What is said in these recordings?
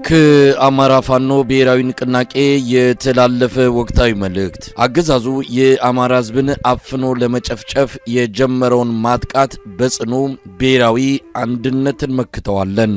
ከአማራ ፋኖ ብሔራዊ ንቅናቄ የተላለፈ ወቅታዊ መልእክት አገዛዙ የአማራ ሕዝብን አፍኖ ለመጨፍጨፍ የጀመረውን ማጥቃት በጽኑ ብሔራዊ አንድነትን መክተዋለን።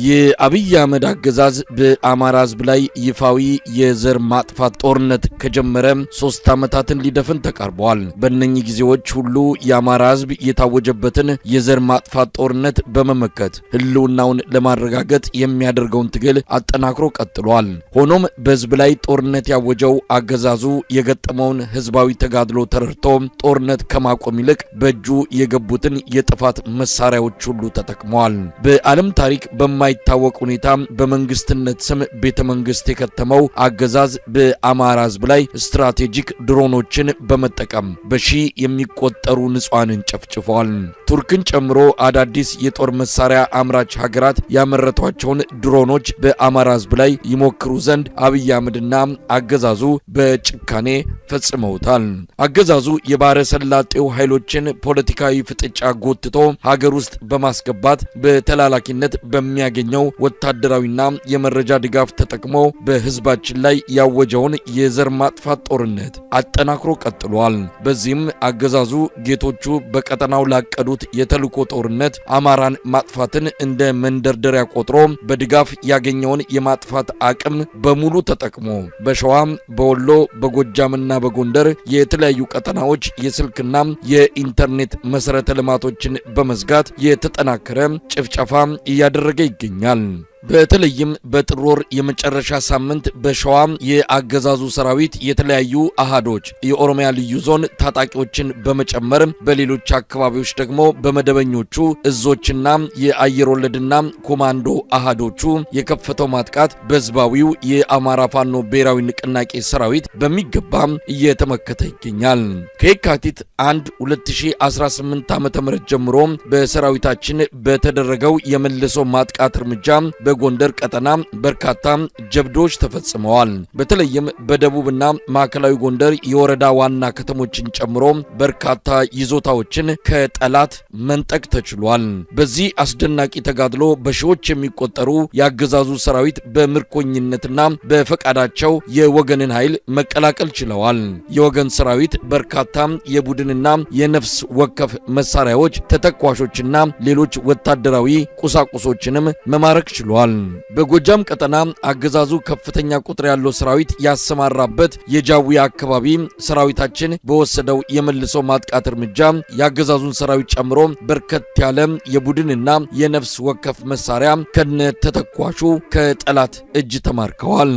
የአብይ አህመድ አገዛዝ በአማራ ሕዝብ ላይ ይፋዊ የዘር ማጥፋት ጦርነት ከጀመረ 3 ዓመታትን ሊደፍን ተቃርበዋል። በእነኚህ ጊዜዎች ሁሉ የአማራ ሕዝብ የታወጀበትን የዘር ማጥፋት ጦርነት በመመከት ህልውናውን ለማረጋገጥ የሚያደርገውን ትግል አጠናክሮ ቀጥሏል። ሆኖም በሕዝብ ላይ ጦርነት ያወጀው አገዛዙ የገጠመውን ህዝባዊ ተጋድሎ ተረድቶ ጦርነት ከማቆም ይልቅ በእጁ የገቡትን የጥፋት መሳሪያዎች ሁሉ ተጠቅመዋል። በዓለም ታሪክ በማይታወቅ ሁኔታ በመንግስትነት ስም ቤተ መንግስት የከተመው አገዛዝ በአማራ ሕዝብ ላይ ስትራቴጂክ ድሮኖችን በመጠቀም በሺህ የሚቆጠሩ ንጹሃንን ጨፍጭፈዋል። ቱርክን ጨምሮ አዳዲስ የጦር መሳሪያ አምራች ሀገራት ያመረቷቸውን ድሮኖች በአማራ ሕዝብ ላይ ይሞክሩ ዘንድ አብይ አህመድና አገዛዙ በጭካኔ ፈጽመውታል። አገዛዙ የባህረ ሰላጤው ኃይሎችን ፖለቲካዊ ፍጥጫ ጎትቶ ሀገር ውስጥ በማስገባት በተላላኪነት በሚያገኘው ወታደራዊና የመረጃ ድጋፍ ተጠቅሞ በህዝባችን ላይ ያወጀውን የዘር ማጥፋት ጦርነት አጠናክሮ ቀጥሏል። በዚህም አገዛዙ ጌቶቹ በቀጠናው ላቀዱት የተልዕኮ ጦርነት አማራን ማጥፋትን እንደ መንደርደሪያ ቆጥሮ በድጋፍ ያገኘውን የማጥፋት አቅም በሙሉ ተጠቅሞ በሸዋ፣ በወሎ፣ በጎጃምና በጎንደር የተለያዩ ቀጠናዎች የስልክና የኢንተርኔት መሰረተ ልማቶችን በመዝጋት የተጠናከረ ጭፍጨፋ እያደረገ ይገኛል። በተለይም በጥር ወር የመጨረሻ ሳምንት በሸዋ የአገዛዙ ሰራዊት የተለያዩ አሃዶች የኦሮሚያ ልዩ ዞን ታጣቂዎችን በመጨመር በሌሎች አካባቢዎች ደግሞ በመደበኞቹ እዞችና የአየር ወለድና ኮማንዶ አሃዶቹ የከፈተው ማጥቃት በህዝባዊው የአማራ ፋኖ ብሔራዊ ንቅናቄ ሰራዊት በሚገባ እየተመከተ ይገኛል። ከየካቲት 1 2018 ዓ.ም ጀምሮ በሰራዊታችን በተደረገው የመልሶ ማጥቃት እርምጃ በጎንደር ቀጠና በርካታ ጀብዶች ተፈጽመዋል። በተለይም በደቡብና ማዕከላዊ ጎንደር የወረዳ ዋና ከተሞችን ጨምሮ በርካታ ይዞታዎችን ከጠላት መንጠቅ ተችሏል። በዚህ አስደናቂ ተጋድሎ በሺዎች የሚቆጠሩ የአገዛዙ ሰራዊት በምርኮኝነትና በፈቃዳቸው የወገንን ኃይል መቀላቀል ችለዋል። የወገን ሰራዊት በርካታ የቡድንና የነፍስ ወከፍ መሳሪያዎች፣ ተተኳሾችና ሌሎች ወታደራዊ ቁሳቁሶችንም መማረክ ችሏል። በጎጃም ቀጠና አገዛዙ ከፍተኛ ቁጥር ያለው ሰራዊት ያሰማራበት የጃዊ አካባቢ ሰራዊታችን በወሰደው የመልሶ ማጥቃት እርምጃ የአገዛዙን ሰራዊት ጨምሮ በርከት ያለ የቡድንና የነፍስ ወከፍ መሳሪያ ከነ ተተኳሹ ከጠላት እጅ ተማርከዋል።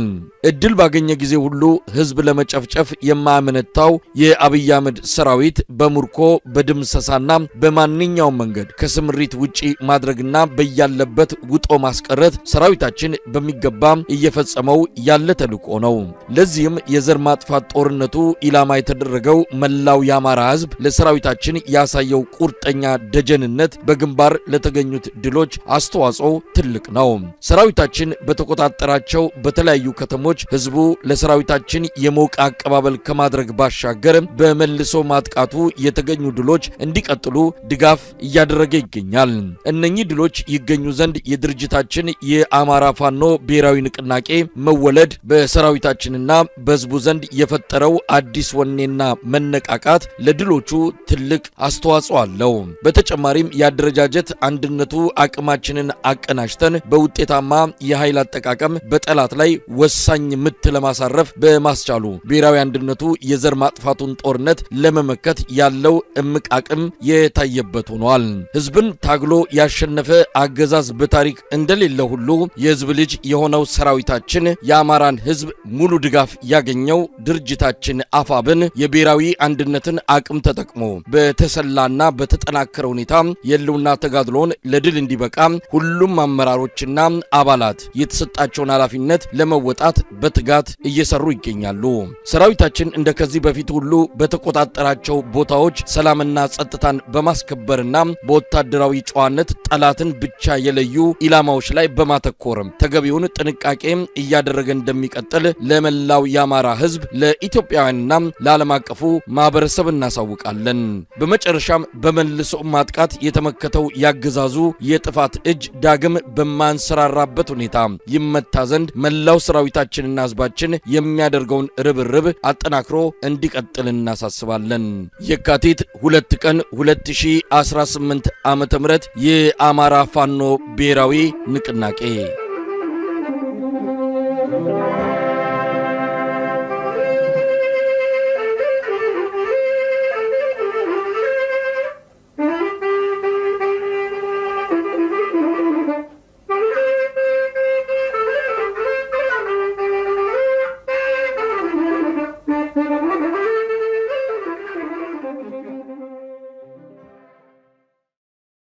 እድል ባገኘ ጊዜ ሁሉ ህዝብ ለመጨፍጨፍ የማያመነታው የአብይ አህመድ ሰራዊት በሙርኮ በድምሰሳና በማንኛውም መንገድ ከስምሪት ውጪ ማድረግና በያለበት ውጦ ማስቀረት ሰራዊታችን በሚገባ እየፈጸመው ያለ ተልዕኮ ነው። ለዚህም የዘር ማጥፋት ጦርነቱ ኢላማ የተደረገው መላው የአማራ ህዝብ ለሰራዊታችን ያሳየው ቁርጠኛ ደጀንነት በግንባር ለተገኙት ድሎች አስተዋጽኦ ትልቅ ነው። ሰራዊታችን በተቆጣጠራቸው በተለያዩ ከተሞች ህዝቡ ለሰራዊታችን የሞቀ አቀባበል ከማድረግ ባሻገር በመልሶ ማጥቃቱ የተገኙ ድሎች እንዲቀጥሉ ድጋፍ እያደረገ ይገኛል። እነኚህ ድሎች ይገኙ ዘንድ የድርጅታችን የአማራ ፋኖ ብሔራዊ ንቅናቄ መወለድ በሰራዊታችንና በህዝቡ ዘንድ የፈጠረው አዲስ ወኔና መነቃቃት ለድሎቹ ትልቅ አስተዋጽኦ አለው። በተጨማሪም የአደረጃጀት አንድነቱ አቅማችንን አቀናጅተን በውጤታማ የኃይል አጠቃቀም በጠላት ላይ ወሳኝ ምት ለማሳረፍ በማስቻሉ ብሔራዊ አንድነቱ የዘር ማጥፋቱን ጦርነት ለመመከት ያለው እምቅ አቅም የታየበት ሆኗል። ህዝብን ታግሎ ያሸነፈ አገዛዝ በታሪክ እንደሌለ ሁሉ የህዝብ ልጅ የሆነው ሰራዊታችን የአማራን ህዝብ ሙሉ ድጋፍ ያገኘው ድርጅታችን አፋብን የብሔራዊ አንድነትን አቅም ተጠቅሞ በተሰላና በተጠናከረ ሁኔታ የህልውና ተጋድሎን ለድል እንዲበቃ ሁሉም አመራሮችና አባላት የተሰጣቸውን ኃላፊነት ለመወጣት በትጋት እየሰሩ ይገኛሉ። ሰራዊታችን እንደከዚህ በፊት ሁሉ በተቆጣጠራቸው ቦታዎች ሰላምና ጸጥታን በማስከበርና በወታደራዊ ጨዋነት ጠላትን ብቻ የለዩ ኢላማዎች ላይ በማተኮር ተገቢውን ጥንቃቄ እያደረገ እንደሚቀጥል ለመላው የአማራ ህዝብ ለኢትዮጵያውያንና ለዓለም አቀፉ ማህበረሰብ እናሳውቃለን። በመጨረሻም በመልሶ ማጥቃት የተመከተው ያገዛዙ የጥፋት እጅ ዳግም በማንሰራራበት ሁኔታ ይመታ ዘንድ መላው ሰራዊታችንና ህዝባችን የሚያደርገውን ርብርብ አጠናክሮ እንዲቀጥል እናሳስባለን። የካቲት 2 ቀን 2018 ዓመተ ምህረት የአማራ ፋኖ ብሔራዊ ንቅናቄ